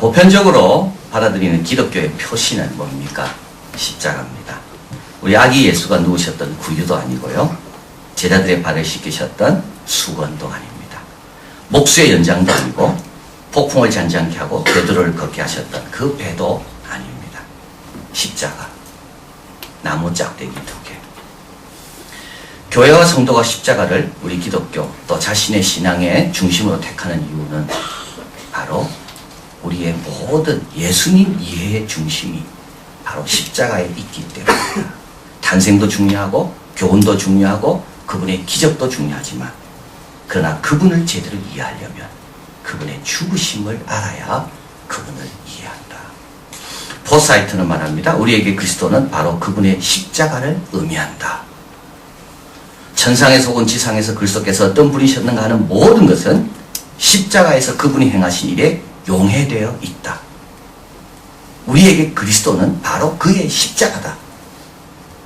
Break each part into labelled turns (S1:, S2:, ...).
S1: 보편적으로 받아들이는 기독교의 표시는 뭡니까? 십자가입니다. 우리 아기 예수가 누우셨던 구유도 아니고요. 제자들의 발을 씻기셨던 수건도 아닙니다. 목수의 연장도 아니고 폭풍을 잔잔케 하고 베드로를 걷게 하셨던 그 배도 아닙니다. 십자가, 나무 짝대기 2개. 교회와 성도가 십자가를 우리 기독교 또 자신의 신앙의 중심으로 택하는 이유는 바로 우리의 모든 예수님 이해의 중심이 바로 십자가에 있기 때문입니다. 탄생도 중요하고 교훈도 중요하고 그분의 기적도 중요하지만 그러나 그분을 제대로 이해하려면 그분의 죽으심을 알아야 그분을 이해한다. 포사이트는 말합니다. 우리에게 그리스도는 바로 그분의 십자가를 의미한다. 천상에서 온 지상에서 그리스도께서 어떤 분이셨는가 하는 모든 것은 십자가에서 그분이 행하신 일에 용해되어 있다. 우리에게 그리스도는 바로 그의 십자가다.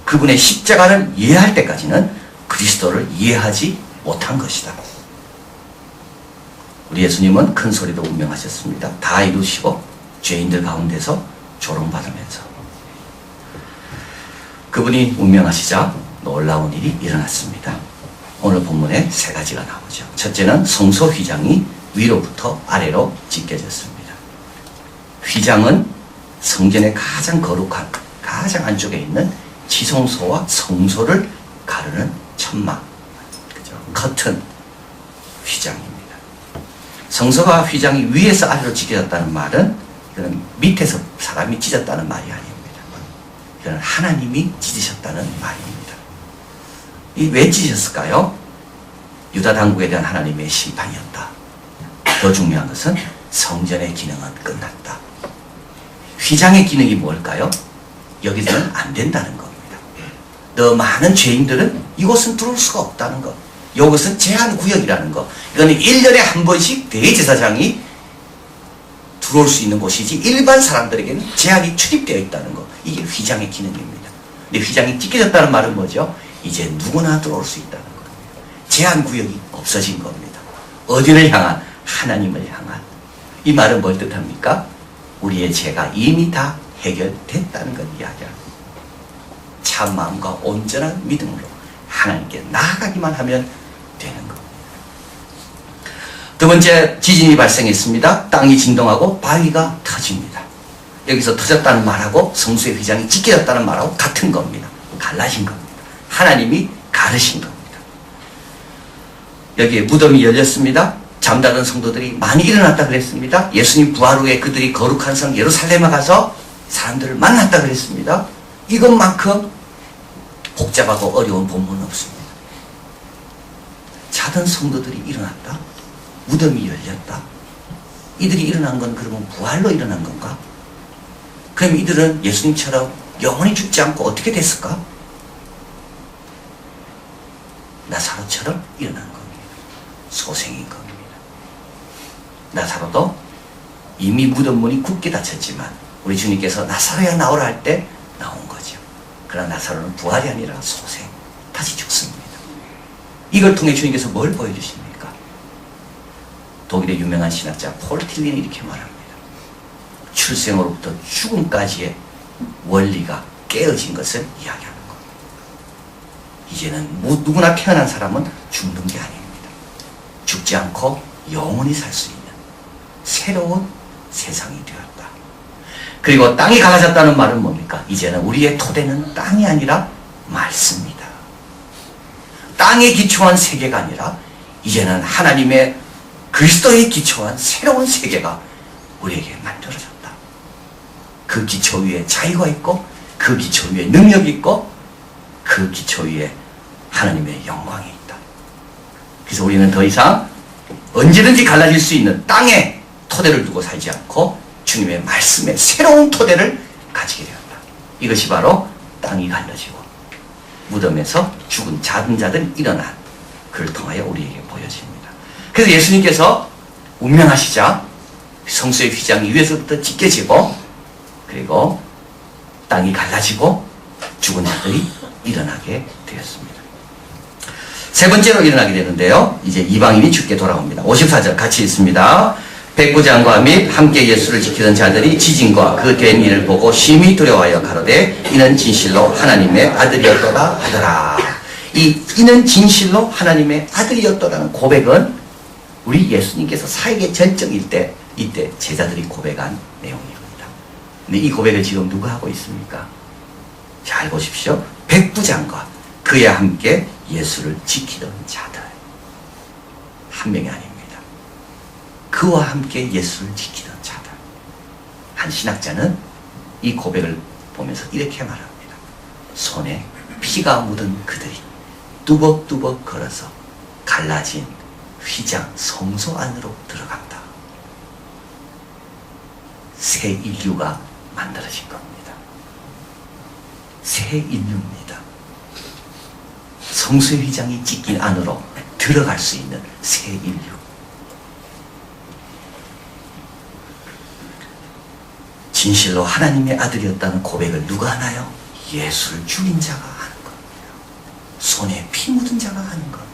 S1: 그분의 십자가를 이해할 때까지는 그리스도를 이해하지 못한 것이다. 우리 예수님은 큰 소리로 운명하셨습니다. 다 이루시고 죄인들 가운데서 조롱받으면서 그분이 운명하시자 놀라운 일이 일어났습니다. 오늘 본문에 3가지가 나오죠. 첫째는 성소 휘장이 위로부터 아래로 찢겨졌습니다. 휘장은 성전의 가장 거룩한 가장 안쪽에 있는 지성소와 성소를 가르는 천막, 그죠? 커튼 휘장입니다. 성소가 휘장이 위에서 아래로 찢겨졌다는 말은 이거는 밑에서 사람이 찢었다는 말이 아닙니다. 이거는 하나님이 찢으셨다는 말입니다. 이 왜 찢으셨을까요? 유다 당국에 대한 하나님의 심판이었다. 더 중요한 것은 성전의 기능은 끝났다. 휘장의 기능이 뭘까요? 여기서는 안 된다는 겁니다. 더 많은 죄인들은 이곳은 들어올 수가 없다는 것. 이것은 제한구역이라는 것. 이거는 1년에 한 번씩 대제사장이 들어올 수 있는 곳이지 일반 사람들에게는 제한이 출입되어 있다는 것. 이게 휘장의 기능입니다. 근데 휘장이 찢겨졌다는 말은 뭐죠? 이제 누구나 들어올 수 있다는 겁니다. 제한구역이 없어진 겁니다. 어디를 향한? 하나님을 향한. 이 말은 뭘 뜻합니까? 우리의 죄가 이미 다 해결됐다는 걸 이야기합니다. 참 마음과 온전한 믿음으로 하나님께 나아가기만 하면 되는 겁니다. 두 번째, 지진이 발생했습니다. 땅이 진동하고 바위가 터집니다. 여기서 터졌다는 말하고 성수의 휘장이 찢겨졌다는 말하고 같은 겁니다. 갈라진 겁니다. 하나님이 가르신 겁니다. 여기에 무덤이 열렸습니다. 잠자던 성도들이 많이 일어났다 그랬습니다. 예수님 부활 후에 그들이 거룩한 성 예루살렘에 가서 사람들을 만났다 그랬습니다. 이것만큼 복잡하고 어려운 본문은 없습니다. 자던 성도들이 일어났다. 무덤이 열렸다. 이들이 일어난 건 그러면 부활로 일어난 건가? 그럼 이들은 예수님처럼 영원히 죽지 않고 어떻게 됐을까? 나사로처럼 일어난 겁니다. 소생인 겁니다. 나사로도 이미 무덤 문이 굳게 닫혔지만 우리 주님께서 나사로야 나오라 할 때 나온 거죠. 그러나 나사로는 부활이 아니라 소생, 다시 죽습니다. 이걸 통해 주님께서 뭘 보여주십니까? 독일의 유명한 신학자 폴 틸린이 이렇게 말합니다. 출생으로부터 죽음까지의 원리가 깨어진 것을 이야기하는 겁니다. 이제는 누구나 태어난 사람은 죽는 게 아닙니다. 죽지 않고 영원히 살 수 있는 새로운 세상이 되었다. 그리고 땅이 갈라졌다는 말은 뭡니까? 이제는 우리의 토대는 땅이 아니라 말씀이다. 땅에 기초한 세계가 아니라 이제는 하나님의 그리스도에 기초한 새로운 세계가 우리에게 만들어졌다. 그 기초 위에 자유가 있고 그 기초 위에 능력이 있고 그 기초 위에 하나님의 영광이 있다. 그래서 우리는 더 이상 언제든지 갈라질 수 있는 땅에 토대를 두고 살지 않고 주님의 말씀에 새로운 토대를 가지게 되었다. 이것이 바로 땅이 갈라지고 무덤에서 죽은 자든 일어난 그를 통하여 우리에게 보여집니다. 그래서 예수님께서 운명하시자 성수의 휘장이 위에서부터 찢겨지고 그리고 땅이 갈라지고 죽은 자들이 일어나게 되었습니다. 세 번째로 일어나게 되는데요. 이제 이방인이 죽게 돌아옵니다. 54절 같이 읽습니다. 백부장과 및 함께 예수를 지키던 자들이 지진과 그 된 일을 보고 심히 두려워하여 가로되 이는 진실로 하나님의 아들이었도다 하더라. 이는 진실로 하나님의 아들이었도라는 고백은 우리 예수님께서 사역의 절정일 때 이때 제자들이 고백한 내용입니다. 근데 이 고백을 지금 누가 하고 있습니까? 잘 보십시오. 백부장과 그와 함께 예수를 지키던 자들. 한 명이 아닙니다. 그와 함께 예수를 지키던 자들. 한 신학자는 이 고백을 보면서 이렇게 말합니다. 손에 피가 묻은 그들이 뚜벅뚜벅 걸어서 갈라진 휘장 성소 안으로 들어간다. 새 인류가 만들어진 겁니다. 새 인류입니다. 성소의 휘장이 찢긴 안으로 들어갈 수 있는 새 인류. 진실로 하나님의 아들이었다는 고백을 누가 하나요? 예수를 죽인 자가 하는 겁니다. 손에 피 묻은 자가 하는 겁니다.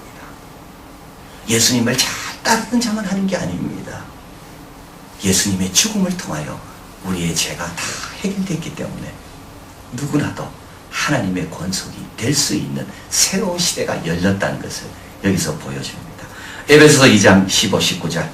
S1: 예수님을 잘 따르던 자만 하는 게 아닙니다. 예수님의 죽음을 통하여 우리의 죄가 다 해결됐기 때문에 누구나도 하나님의 권속이 될 수 있는 새로운 시대가 열렸다는 것을 여기서 보여줍니다. 에베소서 2장 15, 19절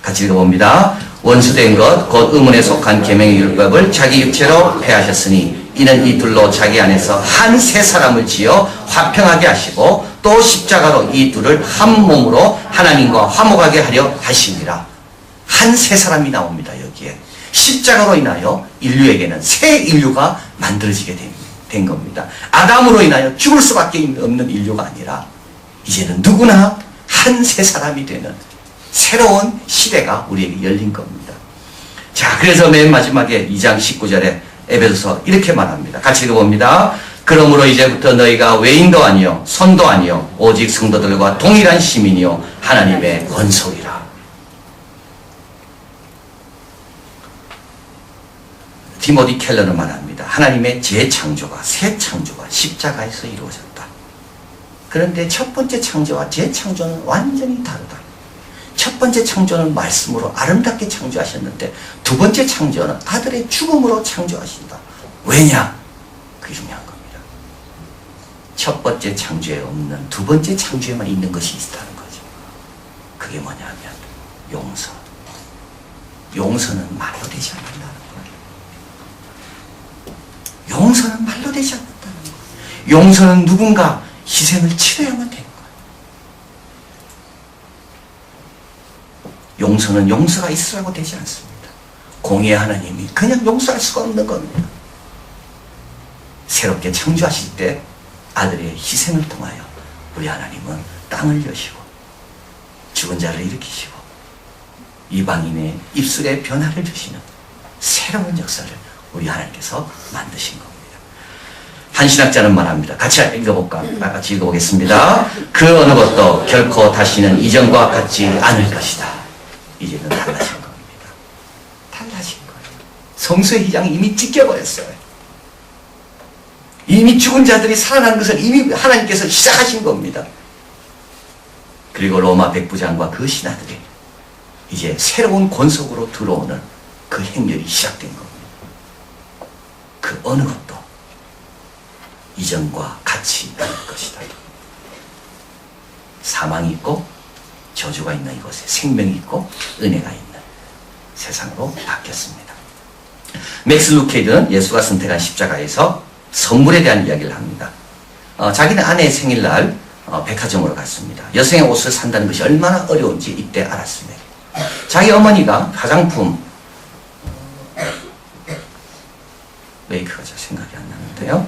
S1: 같이 읽어봅니다. 원수된 것 곧 의문에 속한 계명의 율법을 자기 육체로 폐하셨으니 이는 이 둘로 자기 안에서 한 새 사람을 지어 화평하게 하시고 또 십자가로 이 둘을 한 몸으로 하나님과 화목하게 하려 하시니라. 한 새 사람이 나옵니다. 여기에 십자가로 인하여 인류에게는 새 인류가 만들어지게 된 겁니다. 아담으로 인하여 죽을 수밖에 없는 인류가 아니라 이제는 누구나 한 새 사람이 되는 새로운 시대가 우리에게 열린 겁니다. 자, 그래서 맨 마지막에 2장 19절에 에베소서 이렇게 말합니다. 같이 읽어봅니다. 그러므로 이제부터 너희가 외인도 아니요 손도 아니요 오직 성도들과 동일한 시민이요 하나님의 권속이라. 디모디 켈러는 말합니다. 하나님의 재창조가 새 창조가 십자가에서 이루어졌다. 그런데 첫 번째 창조와 재창조는 완전히 다르다. 첫 번째 창조는 말씀으로 아름답게 창조하셨는데 두 번째 창조는 아들의 죽음으로 창조하신다. 왜냐? 그게 중요한 겁니다. 첫 번째 창조에 없는 두 번째 창조에만 있는 것이 있다는 거죠. 그게 뭐냐면 용서. 용서는 말로 되지 않는다는 거예요. 용서는 말로 되지 않는다는 거예요. 용서는 누군가 희생을 치러야만 되는 거예요. 용서는 용서가 있으라고 되지 않습니다. 공의의 하나님이 그냥 용서할 수가 없는 겁니다. 새롭게 창조하실 때 아들의 희생을 통하여 우리 하나님은 땅을 여시고 죽은 자를 일으키시고 이방인의 입술에 변화를 주시는 새로운 역사를 우리 하나님께서 만드신 겁니다. 한 신학자는 말합니다. 같이 읽어보겠습니다. 그 어느 것도 결코 다시는 이전과 같지 않을 것이다. 이제는 달라진 겁니다. 달라진 거예요. 성소의 휘장이 이미 찢겨버렸어요. 이미 죽은 자들이 살아난 것을 이미 하나님께서 시작하신 겁니다. 그리고 로마 백부장과 그 신하들이 이제 새로운 권속으로 들어오는 그 행렬이 시작된 겁니다. 그 어느 것도 이전과 같이 않을 것이다. 사망이 있고 저주가 있는 이곳에 생명이 있고 은혜가 있는 세상으로 바뀌었습니다. 맥스 루케이드는 예수가 선택한 십자가에서 선물에 대한 이야기를 합니다. 자기는 아내의 생일날 백화점으로 갔습니다. 여성의 옷을 산다는 것이 얼마나 어려운지 이때 알았습니다. 자기 어머니가 화장품 메이크가 잘 생각이 안 나는데요.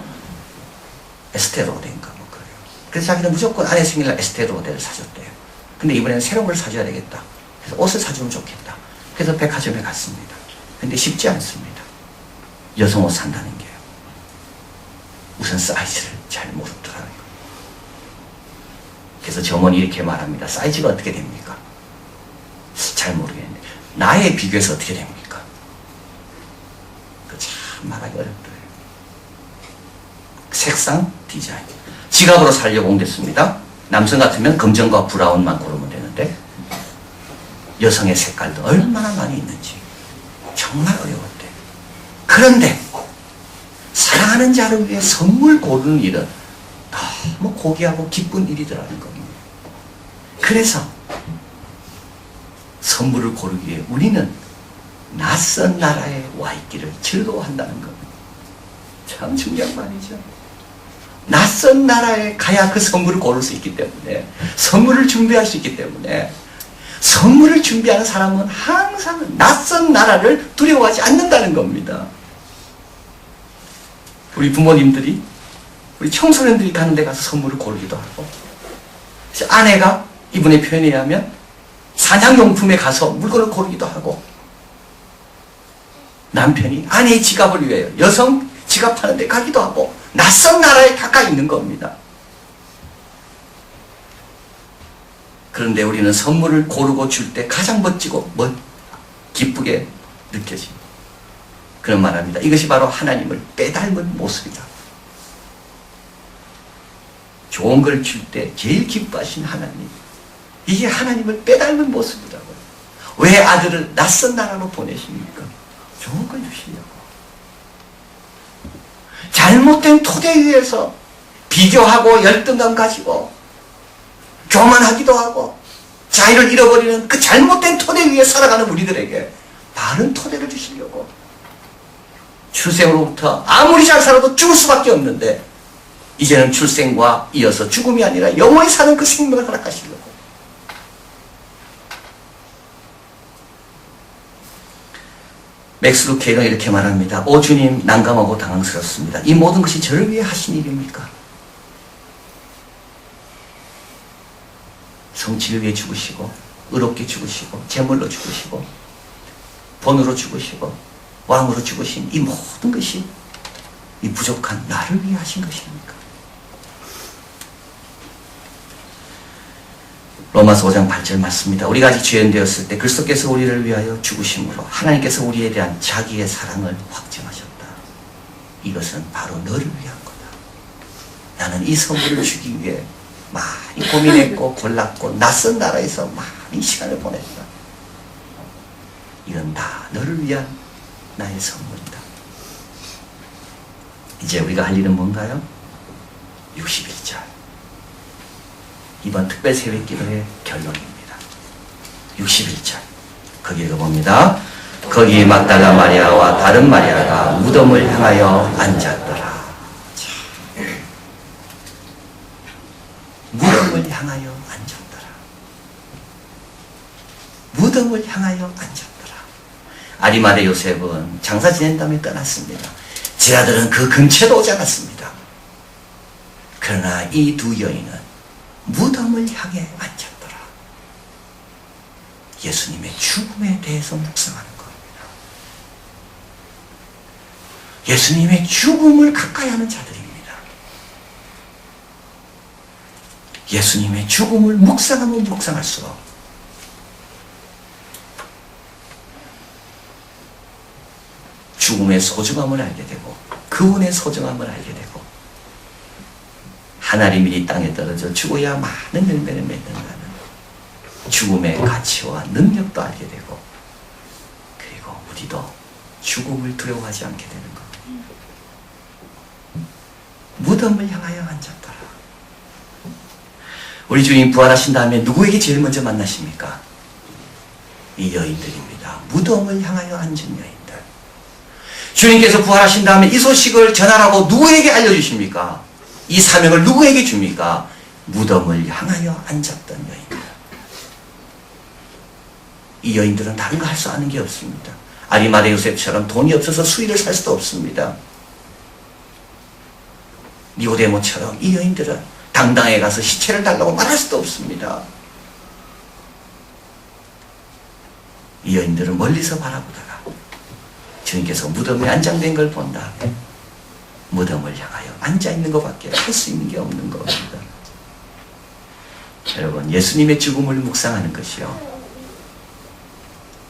S1: 에스테로데인가 뭐 그래요. 그래서 자기는 무조건 아내 생일날 에스테로데를 사줬대요. 근데 이번에는 새로운 걸 사줘야 되겠다. 그래서 옷을 사주면 좋겠다. 그래서 백화점에 갔습니다. 근데 쉽지 않습니다. 여성 옷 산다는 게요. 우선 사이즈를 잘 모르더라고요. 그래서 저 어머니 이렇게 말합니다. 사이즈가 어떻게 됩니까? 잘 모르겠는데 나에 비교해서 어떻게 됩니까? 그 참 말하기 어렵더라고요. 색상, 디자인. 지갑으로 사려고 옮겼습니다. 남성 같으면 검정과 브라운만 고르면 되는데 여성의 색깔도 얼마나 많이 있는지 정말 어려운데, 그런데 사랑하는 자를 위해 선물 고르는 일은 너무 고귀하고 기쁜 일이더라는 겁니다. 그래서 선물을 고르기 위해 우리는 낯선 나라에 와 있기를 즐거워한다는 겁니다. 참 중요한 말이죠. 낯선 나라에 가야 그 선물을 고를 수 있기 때문에, 선물을 준비할 수 있기 때문에, 선물을 준비하는 사람은 항상 낯선 나라를 두려워하지 않는다는 겁니다. 우리 부모님들이, 우리 청소년들이 가는 데 가서 선물을 고르기도 하고, 아내가 이분의 표현에 의하면 사냥용품에 가서 물건을 고르기도 하고, 남편이 아내의 지갑을 위하여 여성 지갑하는 데 가기도 하고, 낯선 나라에 가까이 있는 겁니다. 그런데 우리는 선물을 고르고 줄 때 가장 멋지고 기쁘게 느껴집니다. 그런 말합니다. 이것이 바로 하나님을 빼닮은 모습이다. 좋은 걸 줄 때 제일 기뻐하신 하나님, 이게 하나님을 빼닮은 모습이라고요. 왜 아들을 낯선 나라로 보내십니까? 좋은 걸 주시려고. 잘못된 토대 위에서 비교하고 열등감 가지고 교만하기도 하고 자유를 잃어버리는 그 잘못된 토대 위에 살아가는 우리들에게 바른 토대를 주시려고, 출생으로부터 아무리 잘 살아도 죽을 수밖에 없는데 이제는 출생과 이어서 죽음이 아니라 영원히 사는 그 생명을 허락하시려고. 맥스 루케는 이렇게 말합니다. 오 주님, 난감하고 당황스럽습니다. 이 모든 것이 저를 위해 하신 일입니까? 성취를 위해 죽으시고, 의롭게 죽으시고, 제물로 죽으시고, 본으로 죽으시고, 왕으로 죽으신 이 모든 것이 이 부족한 나를 위해 하신 것입니까? 로마서 5장 8절 맞습니다. 우리가 아직 죄인 되었을 때 그리스도께서 우리를 위하여 죽으심으로 하나님께서 우리에 대한 자기의 사랑을 확증하셨다. 이것은 바로 너를 위한 거다. 나는 이 선물을 주기 위해 많이 고민했고 골랐고 낯선 나라에서 많이 시간을 보냈다. 이건 다 너를 위한 나의 선물이다. 이제 우리가 할 일은 뭔가요? 61절. 이번 특별 새벽 기도의 결론입니다. 61절. 거기 읽어봅니다. 거기 막달라 마리아와 다른 마리아가 무덤을 향하여 앉았더라. 무덤을 향하여 앉았더라. 무덤을 향하여 앉았더라. 아리마대 요셉은 장사 지낸 다음에 떠났습니다. 제자들은 그 근처에도 오지 않았습니다. 그러나 이 두 여인은 무덤을 향해 앉았더라. 예수님의 죽음에 대해서 묵상하는 겁니다. 예수님의 죽음을 가까이 하는 자들입니다. 예수님의 죽음을 묵상하면 묵상할수록 죽음의 소중함을 알게 되고 그분의 소중함을 알게 되고 한 알이 미리 땅에 떨어져 죽어야 많은 열매를 맺는다는 죽음의 가치와 능력도 알게 되고, 그리고 우리도 죽음을 두려워하지 않게 되는 것. 무덤을 향하여 앉았더라. 우리 주님 부활하신 다음에 누구에게 제일 먼저 만나십니까? 이 여인들입니다. 무덤을 향하여 앉은 여인들. 주님께서 부활하신 다음에 이 소식을 전하라고 누구에게 알려주십니까? 이 사명을 누구에게 줍니까? 무덤을 향하여 앉았던 여인들. 이 여인들은 다른 거 할 수 아는 게 없습니다. 아리마대 요셉처럼 돈이 없어서 수의를 살 수도 없습니다. 니고데모처럼 이 여인들은 당당에 가서 시체를 달라고 말할 수도 없습니다. 이 여인들은 멀리서 바라보다가 주님께서 무덤에 안장된 걸 본 다음에 무덤을 향하여 앉아있는 것밖에 할 수 있는 게 없는 겁니다. 여러분, 예수님의 죽음을 묵상하는 것이요,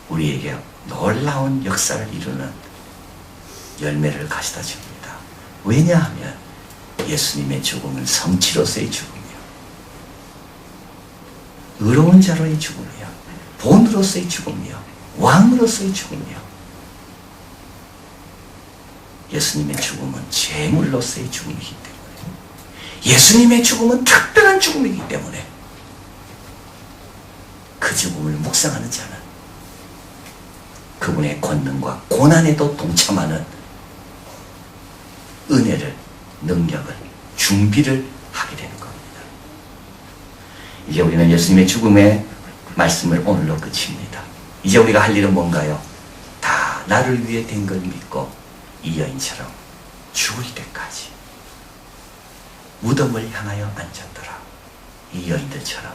S1: 우리에게 놀라운 역사를 이루는 열매를 가져다 줍니다. 왜냐하면 예수님의 죽음은 성취로서의 죽음이요, 의로운 자로의 죽음이요, 본으로서의 죽음이요, 왕으로서의 죽음이요. 예수님의 죽음은 제물로서의 죽음이기 때문에, 예수님의 죽음은 특별한 죽음이기 때문에 그 죽음을 묵상하는 자는 그분의 권능과 고난에도 동참하는 은혜를, 능력을, 준비를 하게 되는 겁니다. 이제 우리는 예수님의 죽음의 말씀을 오늘로 끝입니다. 이제 우리가 할 일은 뭔가요? 다 나를 위해 된 걸 믿고 이 여인처럼 죽을 때까지 무덤을 향하여 앉았더라. 이 여인들처럼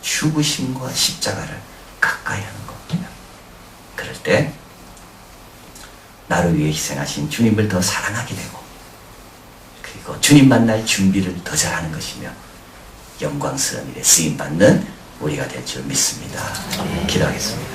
S1: 죽으심과 십자가를 가까이 하는 겁니다. 그럴 때 나를 위해 희생하신 주님을 더 사랑하게 되고, 그리고 주님 만날 준비를 더 잘하는 것이며 영광스러운 일에 쓰임받는 우리가 될 줄 믿습니다. 기도하겠습니다.